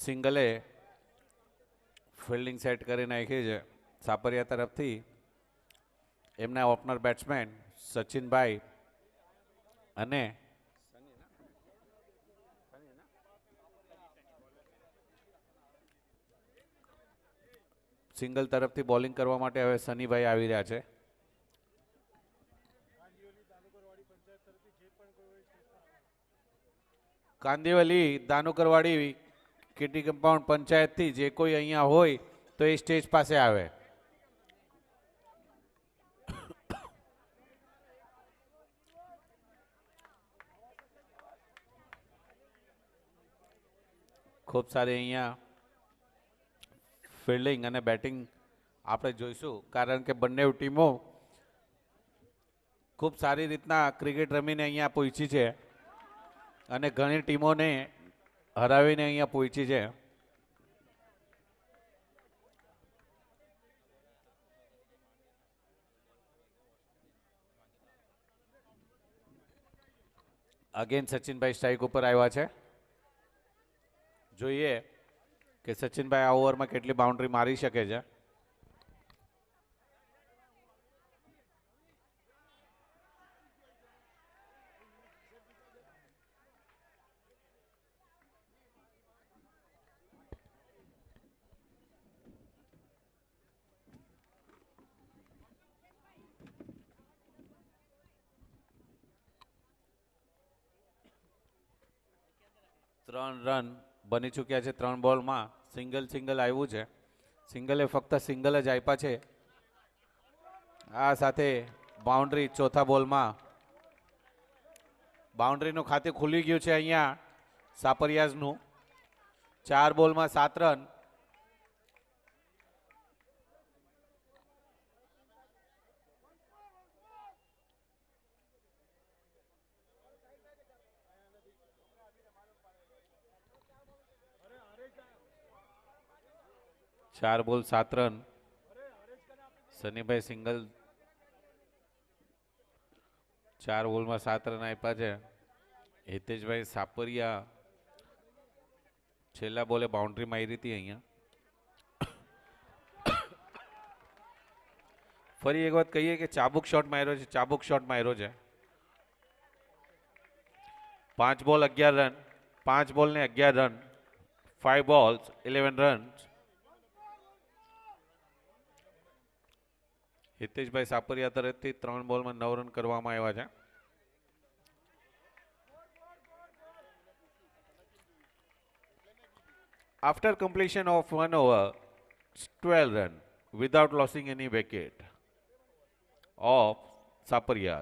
સિંગલે fielding set કરી નાખી છે સાપરિયા તરફથી. એમના ઓપનર બેટ્સમેન સચિનભાઈ અને સિંગલ તરફથી બોલિંગ કરવા માટે હવે સનીભાઈ આવી રહ્યા છે. કાંદિવલી દાનુકરવાડી કેટી કમ્પાઉન્ડ પંચાયતથી જે કોઈ અહીંયા હોય તો એ સ્ટેજ પાસે આવે. ખૂબ સારી અહીંયા ફિલ્ડિંગ અને બેટિંગ આપણે જોઈશું, કારણ કે બંને ટીમો ખૂબ સારી રીતના ક્રિકેટ રમીને અહીંયા પહોંચી છે અને ઘણી ટીમોને હરાવીને અહીંયા પહોંચી છે. અગેન સચિનભાઈ સ્ટ્રાઇક ઉપર આવ્યા છે. જોઈએ કે સચિનભાઈ આ ઓવરમાં કેટલી બાઉન્ડ્રી મારી શકે છે. ત્રણ રન બની ચૂક્યા છે 3 બોલમાં. સિંગલ આવ્યું છે. સિંગલે ફક્ત સિંગલ જ આપ્યા છે. આ સાથે બાઉન્ડ્રી ચોથા બોલમાં. બાઉન્ડ્રીનું ખાતું ખુલી ગયું છે અહીંયા સાપરિયાઝનું. 4 બોલમાં 7 રન. ચાર બોલ 7 રન. સનીભાઈ સિંગલ 4 બોલમાં 7 રન આપ્યા છે. હિતેશભાઈ સાપરિયા છેલ્લા બોલે બાઉન્ડ્રી મારી હતી અહીંયા. ફરી એક વાત કહીએ કે ચાબુક શોટ માર્યો છે. ચાબુક શોટ માર્યો છે. 5 બોલ 11 રન. 5 બોલ ને 11 run. 5 balls 11 runs. Hiteshbhai Sapariya તરફથી 3 બોલમાં 9 રન કરવામાં આવ્યા છે. After completion of 1 over, 12 run without losing any wicket of Sapariya.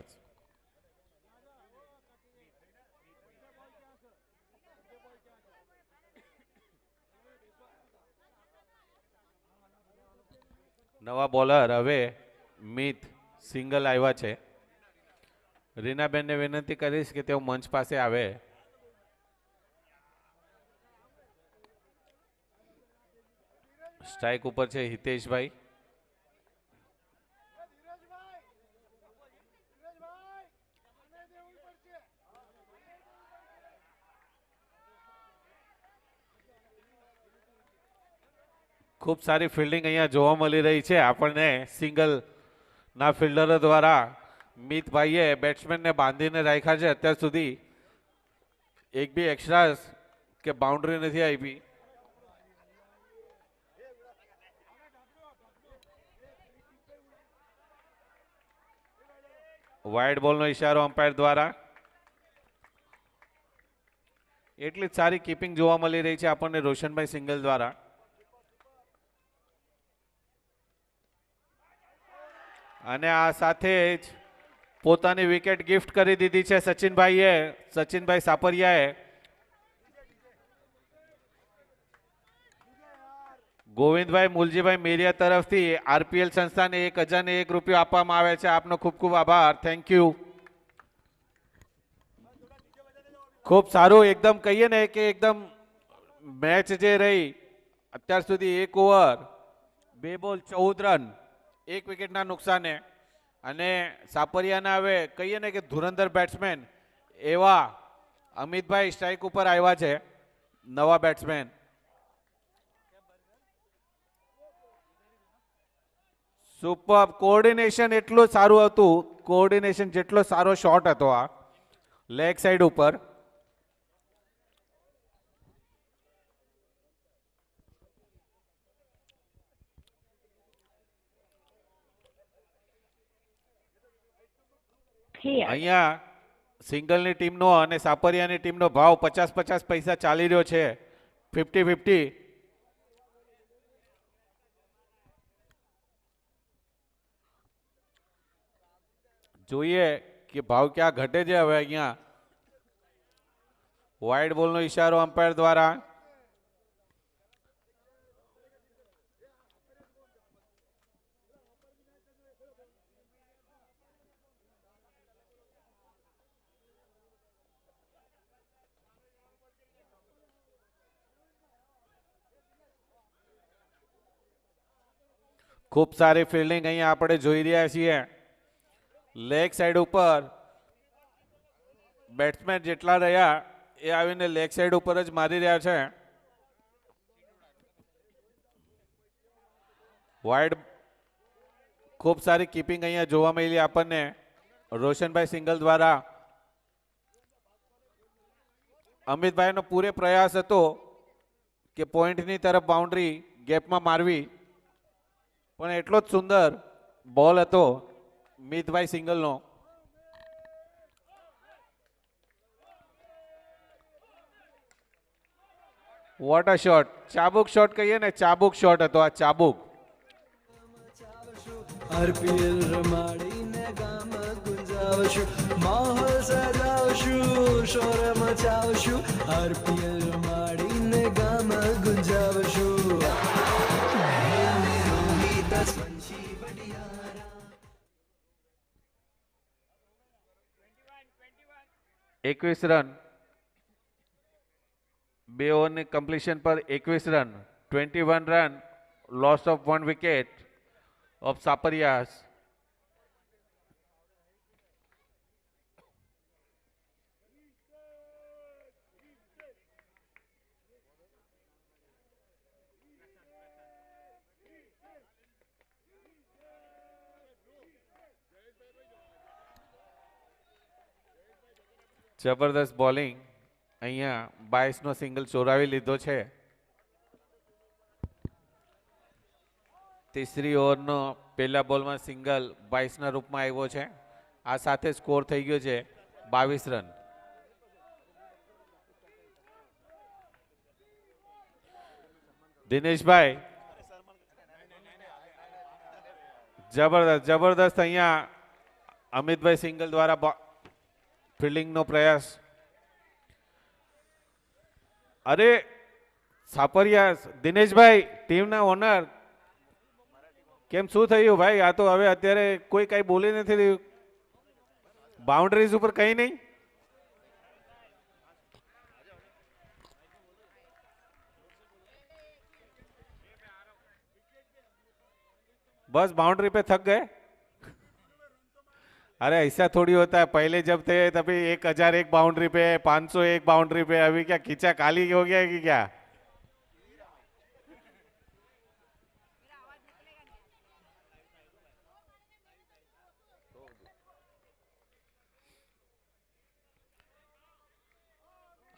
નવા બોલર હવે મિત સિંગલ આવ્યા છે. રીનાબેનને વિનંતી કરીશ કે તેઓ મંચ પાસે આવે. સ્ટ્રાઇક ઉપર છે હિતેશભાઈ. ખૂબ સારી ફિલ્ડિંગ અહીંયા જોવા મળી રહી છે આપણને સિંગલ ના ફિલ્ડરો દ્વારા. મિતભાઈએ બેટ્સમેનને બાંધીને રાખ્યા છે. અત્યાર સુધી એક બી એક્સ્ટ્રા કે બાઉન્ડ્રી નથી આપી. વાઇડ બોલનો ઇશારો અમ્પાયર દ્વારા. એટલી જ સારી કીપિંગ જોવા મળી રહી છે આપણને રોશનભાઈ સિંગલ દ્વારા. અને આ સાથે જ પોતાની વિકેટ ગિફ્ટ કરી દીધી છે સચિનભાઈ સાપરિયાએ. ગોવિંદભાઈ મુલજીભાઈ મેરિયા તરફથી આરપીએલ સંસ્થાને 1001 રૂપિયો આપવામાં આવે છે. આપનો ખૂબ ખૂબ આભાર. Thank you. ખૂબ સારું. એકદમ કહીએ ને કે એકદમ મેચ જે રહી અત્યાર સુધી 1 ઓવર 2 બોલ 14 રન 1 વિકેટના નુકસાને. અને સાપરિયાના હવે કહીએ ને કે ધુરંધર બેટ્સમેન એવા અમિતભાઈ સ્ટ્રાઇક ઉપર આવ્યા છે. નવા બેટ્સમેન. સુપર કોઓર્ડિનેશન એટલું સારું હતું, કોઓર્ડિનેશન જેટલો સારો શોટ હતો આ લેગ સાઈડ ઉપર. અહીંયા સિંગલની ટીમનો અને સાપરિયાની ટીમનો ભાવ 50-50 પૈસા ચાલી રહ્યો છે, 50-50. જોઈએ કે ભાવ ક્યાં ઘટે છે હવે. અહીંયા વાઇડ બોલનો ઈશારો અમ્પાયર દ્વારા. ખૂબ સારી ફિલ્ડિંગ અહીંયા આપણે જોઈ રહ્યા છીએ. લેગ સાઈડ ઉપર બેટ્સમેન જેટલા રહ્યા એ આવીને લેગ સાઈડ ઉપર જ મારી રહ્યા છે. વાઇડ ખૂબ સારી કીપિંગ અહીંયા જોવા મળી આપણને રોશનભાઈ સિંગલ દ્વારા. અમિતભાઈનો પૂરે પ્રયાસ હતો કે પોઈન્ટની તરફ બાઉન્ડ્રી ગેપમાં મારવી, પણ એટલો જ સુંદર બોલ હતો મિતભાઈ સિંગલનો. વોટ અ શોટ, ચાબુક શોટ કહીએ ને, ચાબુક શોટ હતો આ, ચાબુક. RPL રમાડીને ગામ ગુંજાવશું, માહોલ સજાવશું, શોર મચાવશું. RPL રમાડીને ગામ ગુંજાવશું. 21 રન, 2 ઓવરની કમ્પ્લીશન પર 21 run, 21 run, loss of 1 wicket of સાપરિયાસ. જબરદસ્ત બોલિંગ. અહીંયા 22નો સિંગલ ચોરાવી લીધો છે. ત્રીસરી ઓવરનો પહેલા બોલમાં સિંગલ 22ના રૂપમાં આવ્યો છે. આ સાથે સ્કોર થઈ ગયો છે 22 રન. દિનેશભાઈ જબરદસ્ત જબરદસ્ત અહીંયા અમિતભાઈ સિંગલ દ્વારા ફિલ્ડિંગનો પ્રયાસ. અરે સાપરિયા દિનેશભાઈ ટીમના ઓનર, કેમ શું થયું ભાઈ? આ તો હવે અત્યારે કોઈ કઈ બોલી નથી રહ્યું. બાઉન્ડરીઝ ઉપર કઈ નહીં. बस बाउंड्री पे थक गए. अरे ऐसा थोड़ी होता है, पहले जब थे तभी 1001 बाउंड्री पे, 501 बाउंड्री पे, अभी क्या खींचा खाली हो गया कि क्या?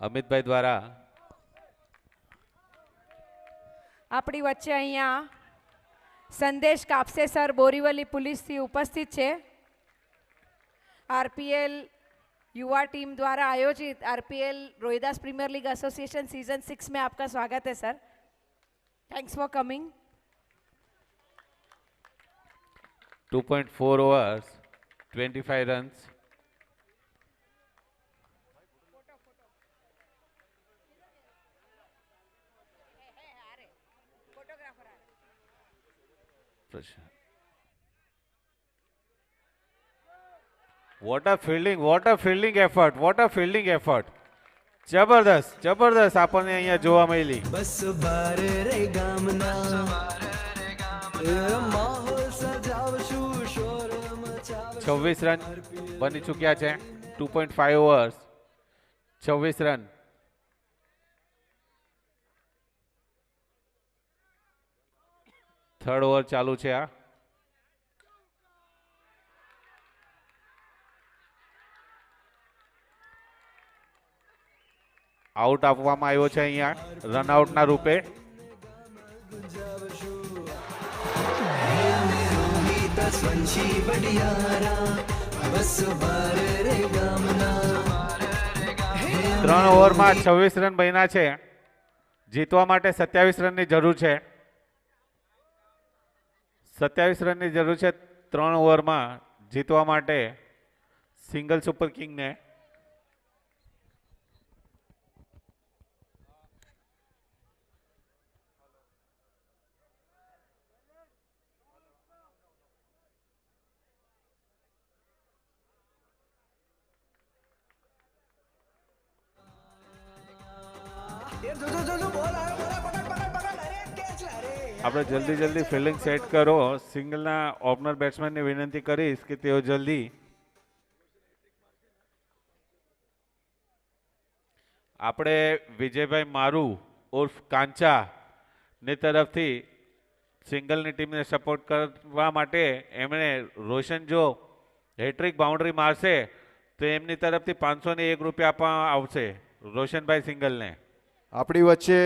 અમિતભાઈ દ્વારા આપણી વચ્ચે અહીંયા સંદેશ કાપસે સર બોરીવલી પોલીસથી ઉપસ્થિત છે. આરપીએલ युवा टीम द्वारा आयोजित RPL Rohidas premier league association season 6 में आपका स्वागत है sir. Thanks for coming. 2.4 overs, 25 runs. What a fielding effort, what a fielding effort. જબરદસ્ત જબરદસ્ત આપણને અહીંયા જોવા મળી. બસ બારે રે ગામના માહોલ સજાવશું, શોર મચાવશું. 26 રન બની ચૂક્યા છે. 2.5 overs, 26 રન. થર્ડ ઓવર ચાલુ છે. આ આઉટ આપવામાં આવ્યો છે અહીંયા રનઆઉટના રૂપે. વંશી બડિયારા બસ બાર રે ગામના 3 ઓવરમાં 26 રન બન્યા છે. જીતવા માટે 27 રનની જરૂર છે. 27 રનની જરૂર છે 3 ઓવરમાં જીતવા માટે સિંગલ સુપર કિંગને. આપણે જલ્દી ફિલ્ડિંગ સેટ કરો. સિંગલના ઓપનર બેટ્સમેનને વિનંતી કરીશ કે તેઓ જલ્દી આપણે વિજયભાઈ મારુ ઉર્ફ કાંચા ની તરફથી સિંગલની ટીમને સપોર્ટ કરવા માટે એમણે રોશન જો હેટ્રિક બાઉન્ડ્રી મારશે તો એમની તરફથી 501 રૂપિયા આપવામાં આવશે રોશનભાઈ સિંગલને. આપણી વચ્ચે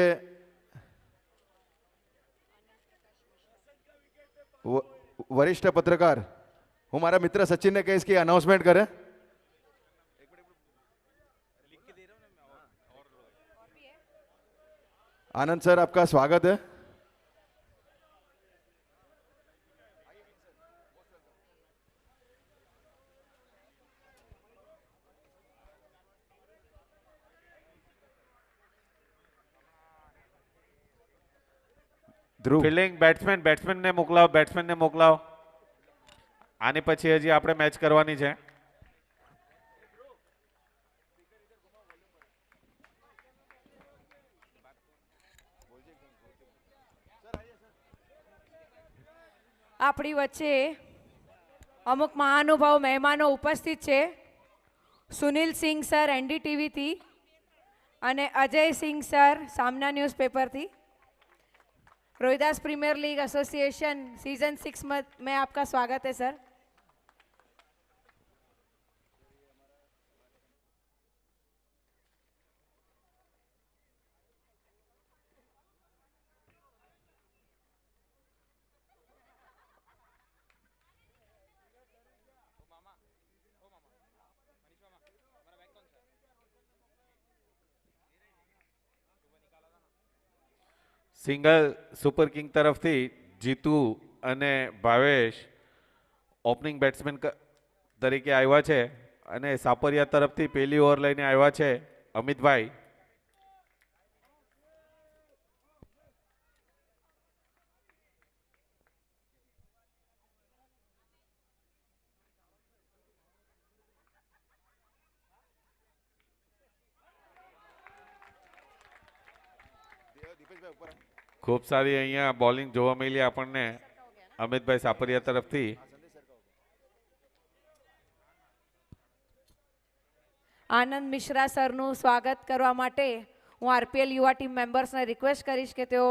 વરિષ્ઠ પત્રકાર, હું મારા મિત્ર સચિનને કહીશ કે અનાઉન્સમેન્ટ કરે. आनंद सर, आपका स्वागत है. ફિલ્ડિંગ બેટ્સમેનને મોકલાવો. આની પછી હજી આપણે મેચ કરવાની છે. આપણી વચ્ચે અમુક મહાનુભાવ મહેમાનો ઉપસ્થિત છે. સુનિલ સિંહ સર એનડીટીવીથી અને અજય સિંહ સર સામના न्यूज़पेपरથી. Rohidas premier league association season 6 में आपका स्वागत है सर. સિંગલ સુપર કિંગ તરફથી જીતુ અને ભાવેશ ઓપનિંગ બેટ્સમેન તરીકે આવ્યા છે અને સાપરિયા તરફથી પહેલી ઓવર લઈને આવ્યા છે અમિતભાઈ. ખૂબ સારી અહીંયા બોલિંગ જોવા મળી આપણને અમિતભાઈ સાપરિયા તરફથી. આનંદ મિશ્રા સરનું સ્વાગત કરવા માટે હું આરપીએલ યુવા ટીમ મેમ્બર્સને રિક્વેસ્ટ કરીશ કે તેઓ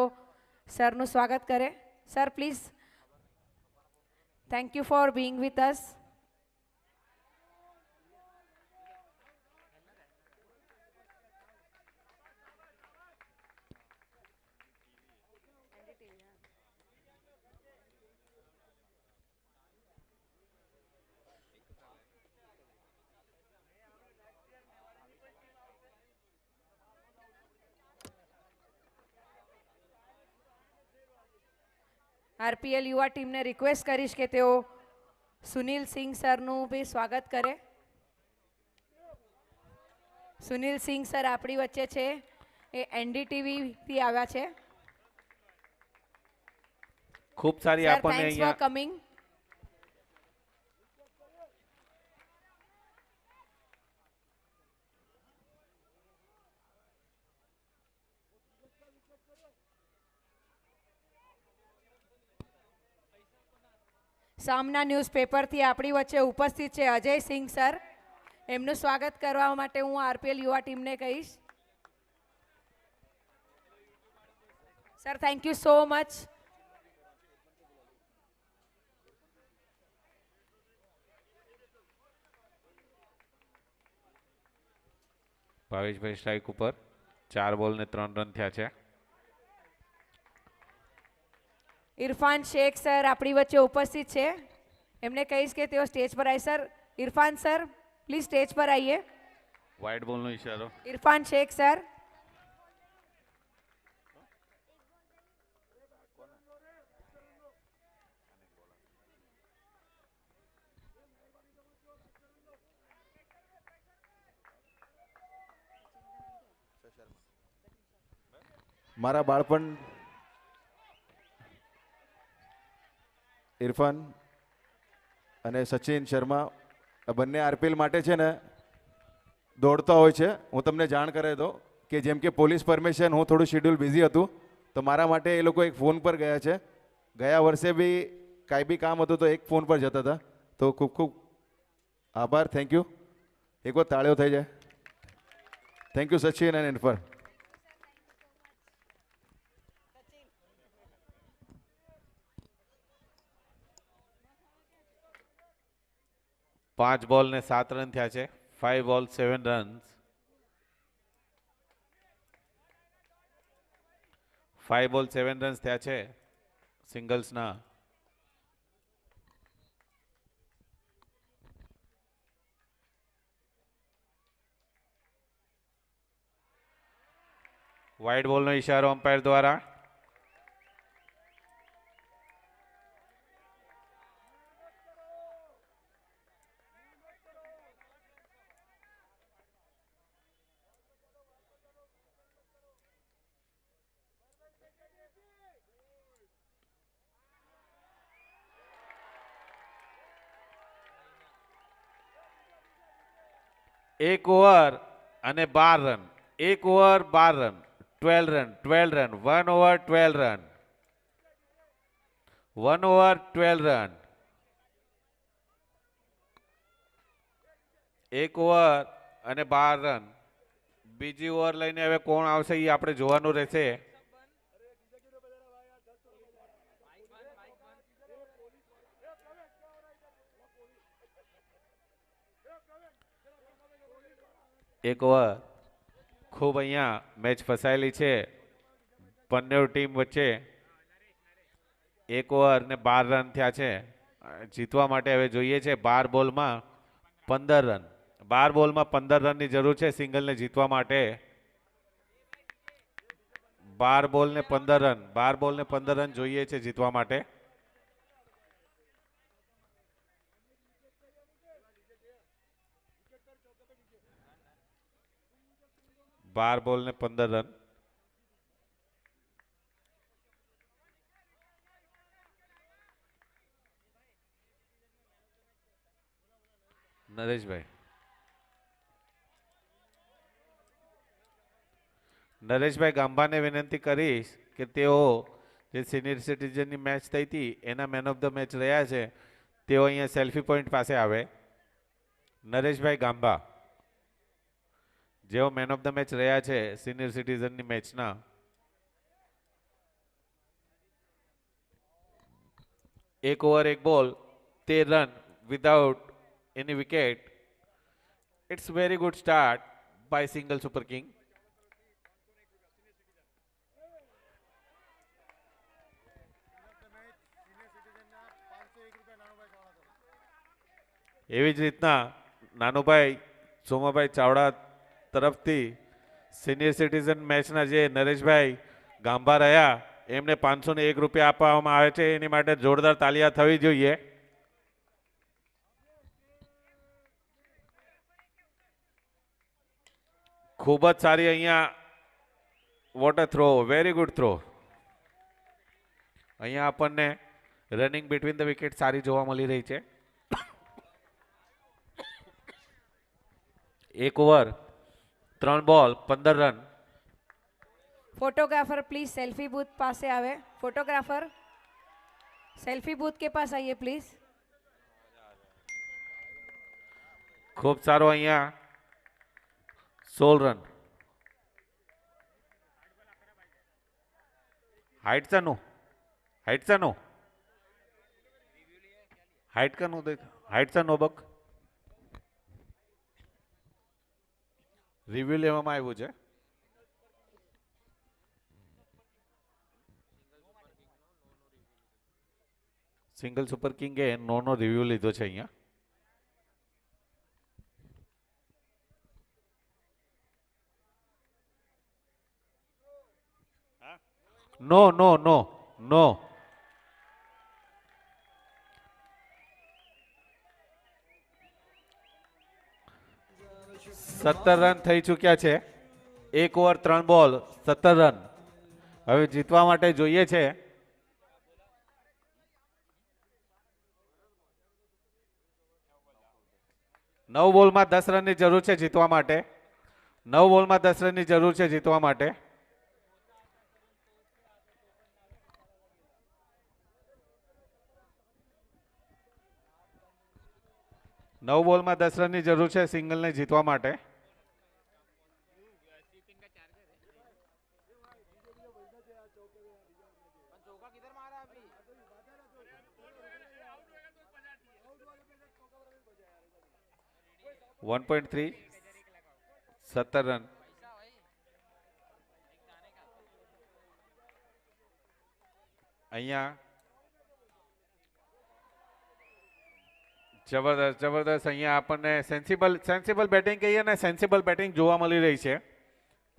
સરનું સ્વાગત કરે. Sir please. Thank you for being with us. RPL યુવા ટીમને રિક્વેસ્ટ કરીશ કે તેઓ સુનિલ સિંહ સરનું બી સ્વાગત કરે. સુનિલ સિંહ સર આપણી વચ્ચે છે, એ એનડીટીવીથી આવ્યા છે. ખૂબ સારી સર આપણને થેન્ક્સ ફોર અહીંયા કમિંગ. સામના ન્યૂઝપેપરથી આપણી વચ્ચે ઉપસ્થિત છે અજય સિંહ સર. એમનું સ્વાગત કરવા માટે હું આરપીએલ યુવા ટીમને કહીશ. Sir thank you so much. Bhaveshbhai strike ઉપર. 4 બોલ ને 3 રન થયા છે. ઇરફાન શેખ સર આપણી વચ્ચે ઉપસ્થિત છે. એમને કહીશ કે તેઓ સ્ટેજ પર આવે. Sir, Irfan sir please stage પર આવીએ. વાઇડ બોલનો ઈશારો. ઇરફાન શેખ સર. મારા બાળપણ ઇરફાન અને સચિન શર્મા આ બંને આરપીએલ માટે છે ને દોડતા હોય છે. હું તમને જાણ કરી દઉં કે જેમ કે પોલીસ પરમિશન હું થોડું શેડ્યુલ બિઝી હતું તો મારા માટે એ લોકો એક ફોન પર ગયા છે. ગયા વર્ષે બી કાંઈ બી કામ હતું તો એક ફોન પર જતા હતા. તો ખૂબ ખૂબ આભાર. Thank you. એક વાર તાળીઓ થઈ જાય. થેન્ક યુ સચિન અને ઇરફાન. 5 બોલ ને 7 રન થયા છે. 5 બોલ 7 રન્સ. 5 બોલ 7 રન્સ થયા છે સિંગલ્સના. વાઇડ બોલનો ઈશારો અમ્પાયર દ્વારા. એક ઓવર અને 12 રન. એક over 12 run. 12 run. 12 run. 1 over 12 run. 1 over 12 run. એક ઓવર અને 12 રન. બીજી ઓવર લઈને હવે કોણ આવશે એ આપણે જોવાનું રહેશે. એક ઓવર. ખૂબ અહીંયા મેચ ફસાયેલી છે બંને ટીમ વચ્ચે. એક ઓવર ને 12 રન થયા છે. જીતવા માટે હવે જોઈએ છે 12 બોલમાં 15 રન. 12 બોલમાં 15 રનની જરૂર છે સિંગલને જીતવા માટે. 12 બોલ ને 15 રન. 12 બોલ ને 15 રન જોઈએ છે જીતવા માટે. બાર બોલ ને 15 રન. નરેશભાઈ ગાંભાને વિનંતી કરીશ કે તેઓ જે સિનિયર સિટીઝનની મેચ થઈ હતી એના મેન ઓફ ધ મેચ રહ્યા છે તેઓ અહીંયા સેલ્ફી પોઈન્ટ પાસે આવે. નરેશભાઈ ગાંભા જેઓ મેન ઓફ ધ મેચ રહ્યા છે સિનિયર સિટીઝનની મેચના. એક ઓવર એક ball 13 run without any wicket. It's very good start by single super king. એવી જ રીતના નાનુભાઈ સોમાભાઈ ચાવડા તરફથી સિનિયર સિટીઝન મેચના જે નરેશભાઈ ગાંભા રહ્યા એમને 501 રૂપિયા આપવામાં આવે છે. એની માટે જોરદાર તાલિયા થવી જોઈએ. ખૂબ જ સારી અહીંયા water throw. Very good throw. અહીંયા આપણને રનિંગ બિટવીન ધ વિકેટ સારી જોવા મળી રહી છે. એક over 3 ball 15 run. Photographer please selfie booth पास से आवे. फोटोग्राफर सेल्फी बूथ के पास आइए प्लीज. ખૂબ સારો અહીંયા 16 રન. हाइट चा नो. हाइट चा नो. हाइट का नो देख. हाइट चा नो बक. રિવ્યુ લેવામાં આવ્યું છે. સિંગલ સુપર કિંગે નો રિવ્યુ લીધો છે અહીંયા. નો. 17 રન થઈ ચૂક્યા છે. 1 ઓવર 3 બોલ 17 રન. હવે જીતવા માટે જોઈએ છે 9 બોલમાં 10 રનની જરૂર છે જીતવા માટે. 9 બોલમાં 10 રનની જરૂર છે જીતવા માટે. 9 બોલમાં 10 રનની જરૂર છે સિંગલને જીતવા માટે. One point three 17 run. અહીંયા જબરદસ્ત અહીંયા આપણને સેન્સિબલ બેટિંગ કહીએ ને સેન્સિબલ બેટિંગ જોવા મળી રહી છે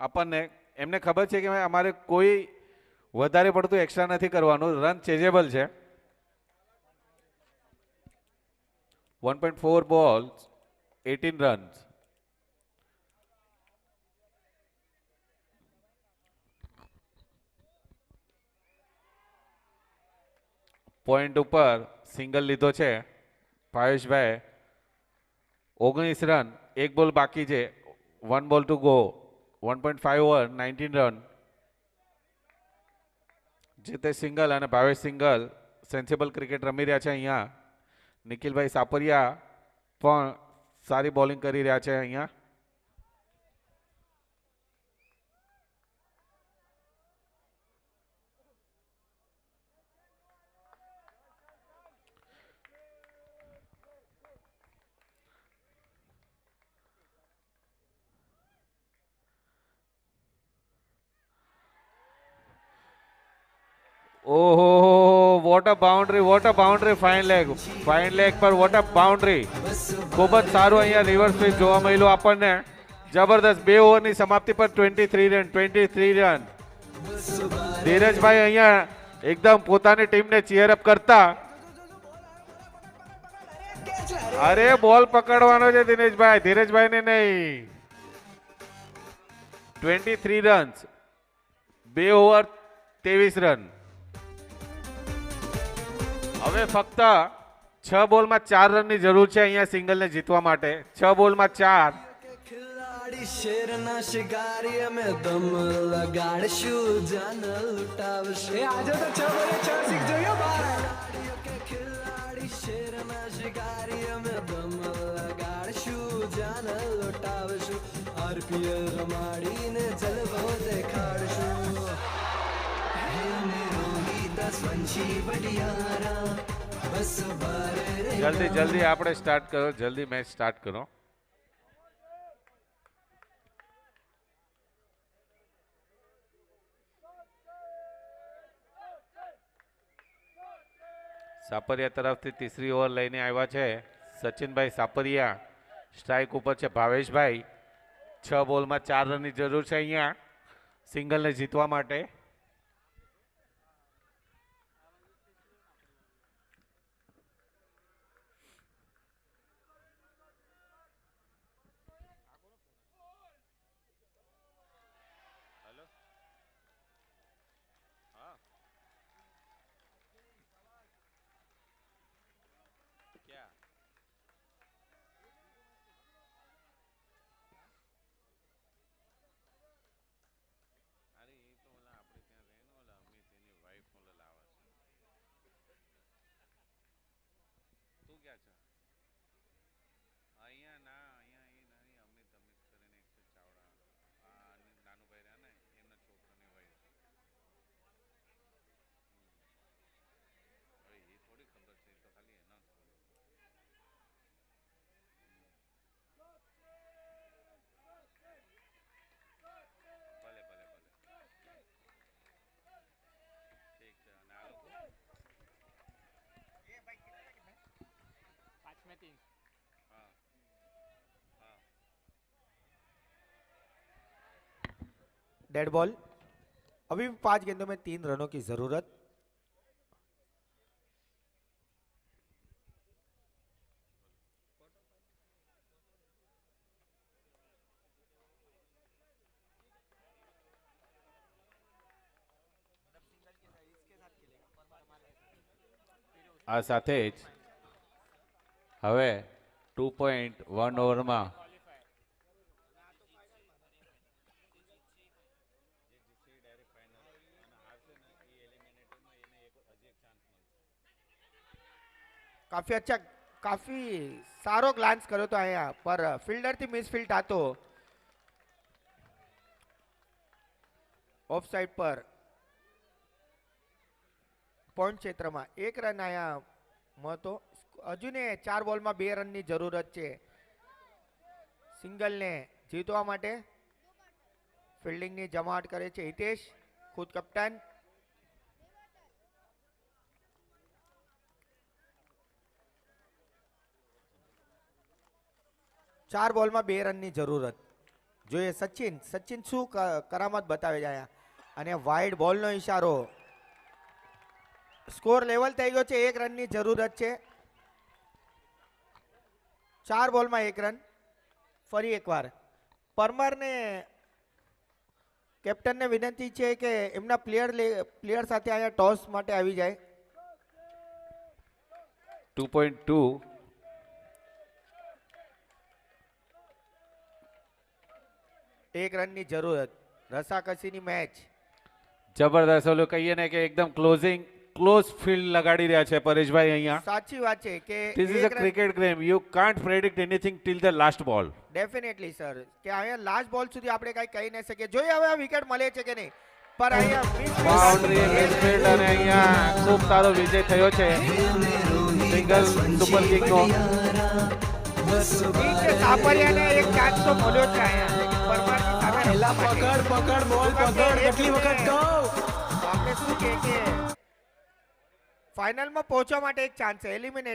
આપણને. એમને ખબર છે કે અમારે કોઈ વધારે પડતું એક્સ્ટ્રા નથી કરવાનું, રન ચેઝેબલ છે. 1.4 બોલ્સ 18 રન્સ. પોઈન્ટ ઉપર સિંગલ લીધો છે ભાવેશભાઈ. 19 રન, 1 બોલ બાકી છે, 1 બોલ ટુ ગો. 1.5 over 19 run. જીતે સિંગલ અને ભાવેશ સિંગલ સેન્સિબલ ક્રિકેટ રમી રહ્યા છે અહીંયા. નિખિલભાઈ સાપરિયા પણ સારી બોલિંગ કરી રહ્યા છે અહીંયા. ओहो what a boundary fine leg पर वॉट अ बाउंड्री. ખૂબ જ સારું અહીંયા રિવર્સ સ્વીપ જોવા મળ્યું આપણને. જબરદસ્ત 2 ઓવરની સમાપ્તિ પર 23 રન. ધીરજભાઈ અહીંયા એકદમ પોતાની ટીમને ચીયર અપ કરતા. અરે બોલ પકડવાનો છે ધીરજભાઈને નહીં. 23 રન, 2 ઓવર 23 રન. હવે ફક્ત 6 બોલમાં 4 રનની જરૂર છે અહીંયા સિંગલને જીતવા માટે. 6 બોલમાં 4. खिलाड़ी शेरना शिकारी में दम लगाड़शु जान लुटावशु આજે તો 6 બોલે 6 સિક્સ જોયો બાર. खिलाड़ी शेरना शिकारी में दम लगाड़शु जान लुटावशु RPL રમાડીને જલવો દેખાડશું. હે મેરો ગીત સ્વંશી વડિયારા બસ બાર રે. જલ્દી આપણે સ્ટાર્ટ કરો, જલ્દી મેચ સ્ટાર્ટ કરો. સાપરિયા તરફથી ત્રીસરી ઓવર લઈને આવ્યા છે સચિનભાઈ સાપરિયા. સ્ટ્રાઇક ઉપર છે ભાવેશભાઈ. 6 બોલમાં 4 રનની જરૂર છે અહીંયા સિંગલને જીતવા માટે. Dead ball. अभी भी 5 गेंदों में 3 रनों की जरूरत। આ સાથે જ હવે 2.1 ઓવરમાં काफी अच्छा, काफी सारो ग्लांस करो तो आया पर फील्डर थी मिसफील्ड आतो ऑफ साइड पर पॉइंट क्षेत्र में 1 रन आया महतो। हजू ने 4 बॉल में 2 रन की जरूरत है सिंगल ने जीतवा माटे। फील्डिंग ની જમાવટ કરે છે હિતેશ, ખુદ કપ્તાન। चार बॉल में 2 रन की जरूरत જોઈએ સચિન। સચિન શું કરામત બતાવે જાય અને વાઇડ બોલ નો ઈશારો। स्कोर लेवल થઈ ગયો છે। 1 રન ની જરૂરત છે। 4 બોલ માં 1 રન। ફરી એકવાર પરમાર ને કેપ્ટન ને વિનંતી છે કે એમના પ્લેયર સાથે અહીંયા ટોસ માટે આવી જાય। 2.2 1 રન ની જરૂરત। રસાકસીની મેચ। જબરદસ્ત ઓલું કહીએ ને કે એકદમ ક્લોઝ ફિલ્ડ લગાડી રહ્યા છે પરેશભાઈ અહીંયા। સાચી વાત છે કે This is a cricket game. You can't predict anything till the last ball. Definitely sir કે અહીંયા લાસ્ટ બોલ સુધી આપણે કઈ કહી ન શકીએ। જોઈએ હવે આ વિકેટ મળે છે કે નહીં પર અહીંયા બાઉન્ડ્રી મિસફિલ્ડ અને અહીંયા ખૂબ સારો વિજય થયો છે સિંગલ સુપર કિંગ નો। સાપરિયાને એક ચાન્સ તો મળ્યો છે અહીંયા લેકિન પરમારની સામે પહેલા પકડ બોલ પકડ કેટલી વખત કહું આપણે શું કે ફાઇનલમાં પહોંચવા માટે એક ચાન્સ છે એલિમિનેટ